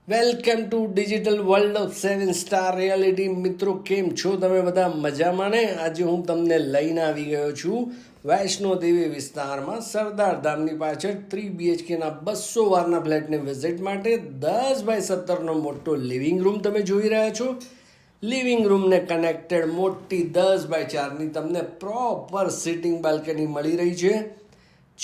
Welcome to digital world of 7 star reality. મિત્રો, કેમ છો તમે બધા? મજામાં ને? આજે હું તમને લઈને આવી ગયો છું વૈષ્ણોદેવી વિસ્તારમાં સરદાર ધામની પાછળ 3 BHKના 200 વારના ફ્લેટને વિઝિટ માટે 10x17નો મોટો લિવિંગ રૂમ તમે જોઈ રહ્યા છો. લિવિંગ રૂમને કનેક્ટેડ મોટી 10x4ની તમને પ્રોપર સિટિંગ બાલ્કની મળી રહી છે.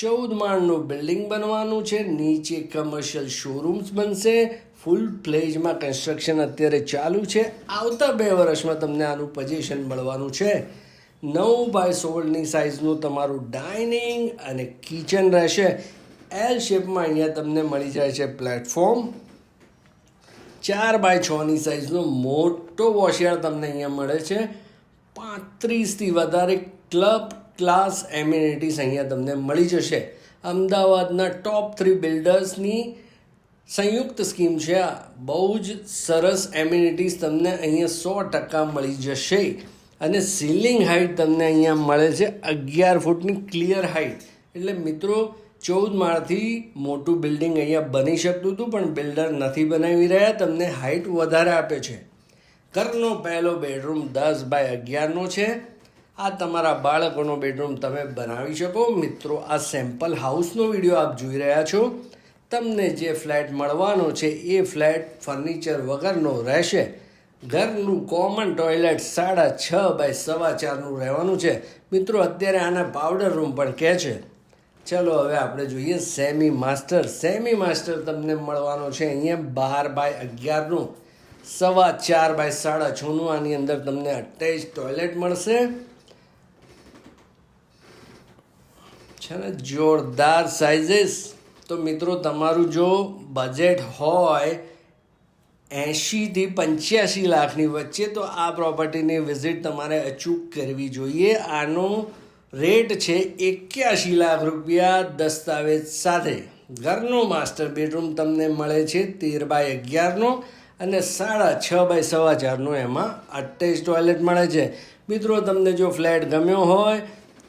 14 માળનું બિલ્ડિંગ બનવાનું છે. નીચે કમર્શિયલ શોરૂમ્સ બનશે. ફૂલ ફ્લેજમાં કન્સ્ટ્રક્શન અત્યારે ચાલુ છે. આવતા 2 વર્ષમાં તમને આનું પોઝિશન મળવાનું છે. 9x16ની સાઇઝનું તમારું ડાઇનિંગ અને કિચન રહેશે. એલ શેપમાં અહીંયા તમને મળી જાય છે પ્લેટફોર્મ. 4x6ની સાઇઝનો મોટો વોશયાર્ડ તમને અહીંયા મળે છે. 35થી વધારે ક્લબ ક્લાસ એમ્યુનિટીઝ અહીંયા તમને મળી જશે. અમદાવાદના ટોપ 3 બિલ્ડર્સની સંયુક્ત સ્કીમ છે. બહુ જ સરસ એમ્યુનિટીઝ તમને અહીંયા 100% મળી જશે. અને સીલિંગ હાઇટ તમને અહીંયા મળે છે 11 ફૂટની ક્લિયર હાઇટ. એટલે મિત્રો, 14 માળથી મોટું બિલ્ડિંગ અહીંયા બની શકતું હતું, પણ બિલ્ડર નથી બનાવી રહ્યા, તમને હાઇટ વધારે આપે છે. ઘરનો પહેલો બેડરૂમ 10x11નો છે. આ તમારા બાળકોનો બેડરૂમ તમે બનાવી શકો. મિત્રો, આ સેમ્પલ હાઉસનો વિડીયો આપ જોઈ રહ્યા છો. તમને જે ફ્લેટ મળવાનો છે એ ફ્લેટ ફર્નિચર વગરનો રહેશે. ઘરનું કોમન ટોયલેટ 6.5x4નું રહેવાનું છે. મિત્રો, અત્યારે આને પાવડર રૂમ પણ કહે છે. ચલો હવે આપણે જોઈએ સેમી માસ્ટર. સેમી માસ્ટર તમને મળવાનો છે અહીંયા 12x11નું, 4.5x6નું. આની અંદર તમને અટેચ ટોયલેટ મળશે. છે ને જોરદાર સાઇઝીસ. તો મિત્રો, તમારું જો બજેટ હોય 80થી 85 લાખની વચ્ચે, તો આ પ્રોપર્ટીની વિઝિટ તમારે અચૂક કરવી જોઈએ. આનો રેટ છે 81 લાખ રૂપિયા દસ્તાવેજ સાથે. ઘરનો માસ્ટર બેડરૂમ તમને મળે છે 13x11નો અને 6.5x4નો. એમાં અટેચ ટોયલેટ મળે છે. મિત્રો, તમને જો ફ્લેટ ગમ્યો હોય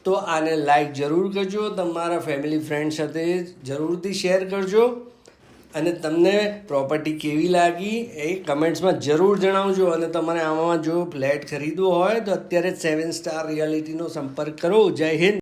તો આને લાઈક જરૂર કરજો. તમારા ફેમિલી ફ્રેન્ડ સાથે જરૂરથી શેર કરજો. અને તમને પ્રોપર્ટી કેવી લાગી એ કમેન્ટ્સમાં જરૂર જણાવજો. અને તમારે આમાં જો ફ્લેટ ખરીદવો હોય તો અત્યારે 7 સ્ટાર રિયાલિટીનો સંપર્ક કરો. જય હિન્દ.